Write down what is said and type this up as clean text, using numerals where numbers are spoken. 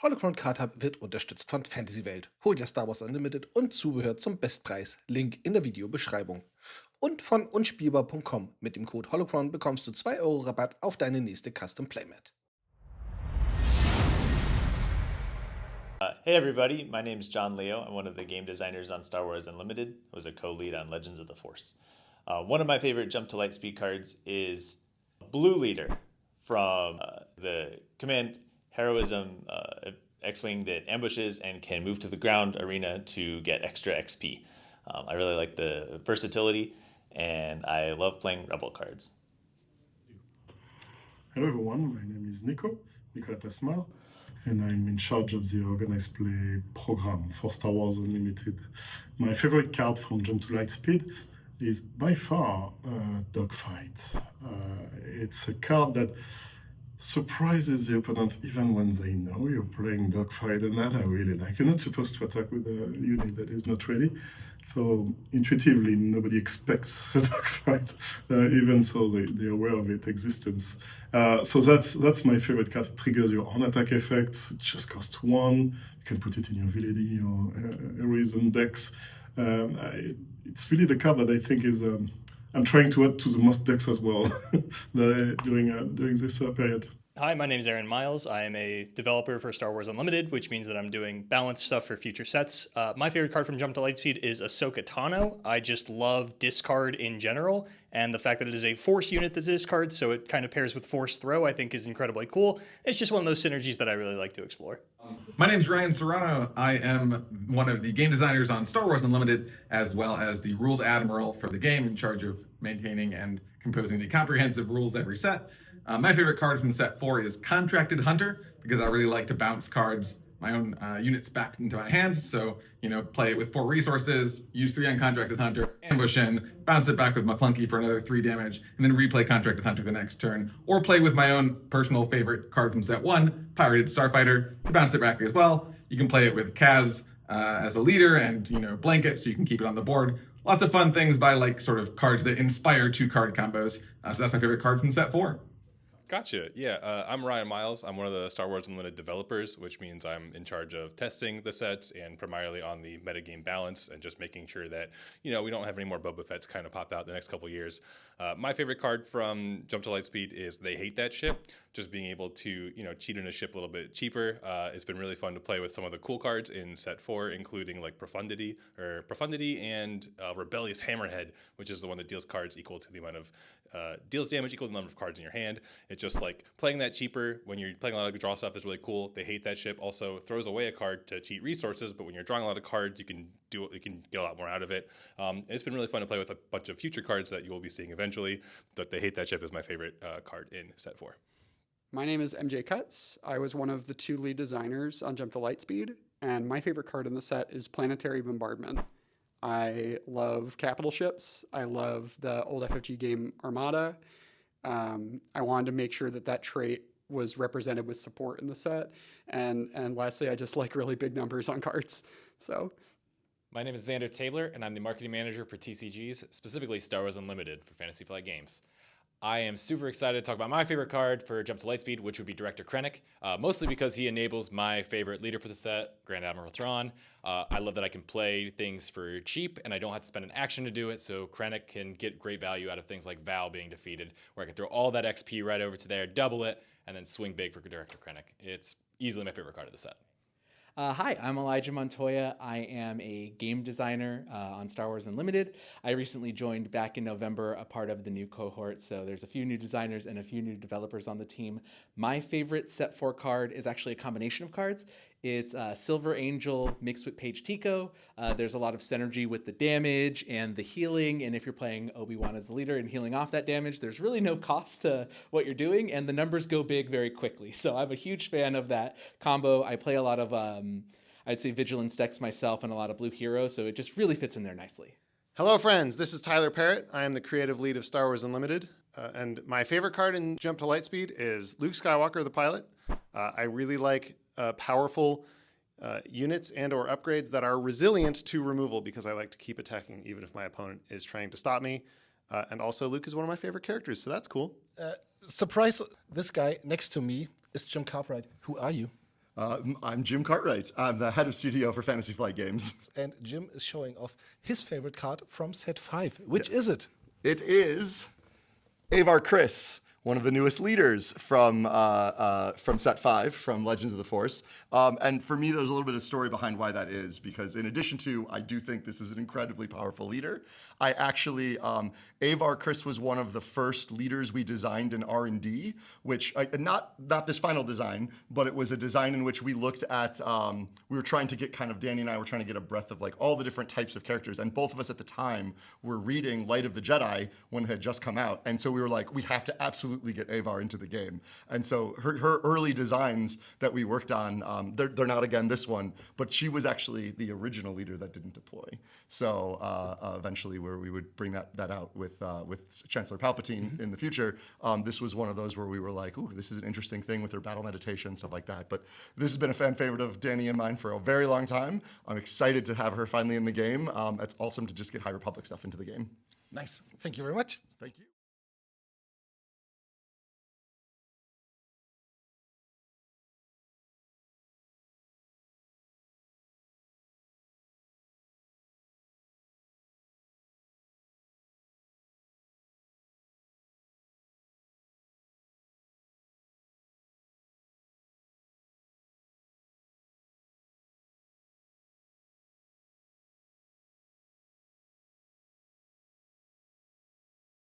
Holocron Card Hub wird unterstützt von Fantasywelt. Hol dir Star Wars Unlimited und Zubehör zum Bestpreis. Link in der Videobeschreibung. Und von unspielbar.com. Mit dem Code Holocron bekommst du 2 € Rabatt auf deine nächste Custom Playmat. Hey everybody, my name is John Leo. I'm one of the game designers on Star Wars Unlimited. I was a co-lead on Legends of the Force. One of my favorite Jump to Lightspeed cards is Blue Leader from the Command Heroism X-Wing that ambushes and can move to the ground arena to get extra XP. I really like the versatility and I love playing Rebel cards. Hello everyone, my name is Nico Lepasmal, and I'm in charge of the organized play program for Star Wars Unlimited. My favorite card from Jump to Lightspeed is by far Dogfight. It's a card that surprises the opponent even when they know you're playing Dogfight, and that I really like. You're not supposed to attack with a unit that is not ready, so intuitively nobody expects a dogfight, even so they're aware of its existence. So that's my favorite card. It triggers your own attack effects. It just costs 1. You can put it in your VLD or Heroism decks. It's really the card that I think is I'm trying to add to the most decks as well during this period. Hi, my name is Aaron Miles. I am a developer for Star Wars Unlimited, which means that I'm doing balanced stuff for future sets. My favorite card from Jump to Lightspeed is Ahsoka Tano. I just love discard in general, and the fact that it is a Force unit that discards, so it kind of pairs with Force Throw, I think is incredibly cool. It's just one of those synergies that I really like to explore. My name is Ryan Serrano. I am one of the game designers on Star Wars Unlimited, as well as the rules admiral for the game, in charge of maintaining and composing the comprehensive rules every set. My favorite card from set 4 is Contracted Hunter, because I really like to bounce cards, my own units back into my hand. So, play it with 4 resources, use 3 on Contracted Hunter, ambush in, bounce it back with McClunky for another 3 damage, and then replay Contracted Hunter the next turn. Or play with my own personal favorite card from set 1, Pirated Starfighter, to bounce it back as well. You can play it with Kaz as a leader and, blanket, so you can keep it on the board. Lots of fun things by sort of cards that inspire 2-card combos. So that's my favorite card from set 4. Gotcha. Yeah, I'm Ryan Miles. I'm one of the Star Wars Unlimited developers, which means I'm in charge of testing the sets and primarily on the metagame balance and just making sure that, we don't have any more Boba Fett's kind of pop out the next couple years. My favorite card from Jump to Lightspeed is They Hate That Ship. Just being able to, cheat in a ship a little bit cheaper. It's been really fun to play with some of the cool cards in set 4, including like Profundity and Rebellious Hammerhead, which is the one that deals cards equal to the amount of deals damage equal to the number of cards in your hand. It's just like playing that cheaper when you're playing a lot of draw stuff is really cool. They Hate That Ship also throws away a card to cheat resources, but when you're drawing a lot of cards, you can get a lot more out of it. It's been really fun to play with a bunch of future cards that you will be seeing eventually. But They Hate That Ship is my favorite card in set 4. My name is MJ Cutts. I was one of the 2 lead designers on Jump to Lightspeed, and my favorite card in the set is Planetary Bombardment. I love capital ships. I love the old FFG game Armada. I wanted to make sure that trait was represented with support in the set. And lastly, I just like really big numbers on cards. So, my name is Xander Tabler, and I'm the marketing manager for TCGs, specifically Star Wars Unlimited for Fantasy Flight Games. I am super excited to talk about my favorite card for Jump to Lightspeed, which would be Director Krennic, mostly because he enables my favorite leader for the set, Grand Admiral Thrawn. I love that I can play things for cheap, and I don't have to spend an action to do it, so Krennic can get great value out of things like Val being defeated, where I can throw all that XP right over to there, double it, and then swing big for Director Krennic. It's easily my favorite card of the set. Hi, I'm Elijah Montoya. I am a game designer on Star Wars Unlimited. I recently joined back in November, a part of the new cohort, so there's a few new designers and a few new developers on the team. My favorite set 4 card is actually a combination of cards. It's Silver Angel mixed with Paige Tico. There's a lot of synergy with the damage and the healing, and if you're playing Obi-Wan as the leader and healing off that damage, there's really no cost to what you're doing, and the numbers go big very quickly. So I'm a huge fan of that combo. I play a lot of, I'd say, Vigilance decks myself and a lot of blue heroes, so it just really fits in there nicely. Hello, friends. This is Tyler Parrott. I am the creative lead of Star Wars Unlimited, and my favorite card in Jump to Lightspeed is Luke Skywalker, the pilot. I really like powerful units and or upgrades that are resilient to removal because I like to keep attacking even if my opponent is trying to stop me. And also Luke is one of my favorite characters, so that's cool. Surprise, this guy next to me is Jim Cartwright. Who are you? I'm Jim Cartwright. I'm the head of studio for Fantasy Flight Games. And Jim is showing off his favorite card from set 5. Which is it? It is Avar Chris, one of the newest leaders from set 5, from Legends of the Force. And for me, there's a little bit of story behind why that is, because in addition to, I do think this is an incredibly powerful leader, I actually, Avar Chris was one of the first leaders we designed in R&D, which, not this final design, but it was a design in which we looked at, we were trying to get Danny and I were trying to get a breadth of like all the different types of characters. And both of us at the time were reading Light of the Jedi when it had just come out. And so we were like, we have to absolutely get Avar into the game. And so her early designs that we worked on, they're not again this one, but she was actually the original leader that didn't deploy. So eventually where we would bring that out with Chancellor Palpatine in the future, this was one of those where we were like, ooh, this is an interesting thing with her battle meditation, stuff like that. But this has been a fan favorite of Danny and mine for a very long time. I'm excited to have her finally in the game. It's awesome to just get High Republic stuff into the game. Nice. Thank you very much. Thank you.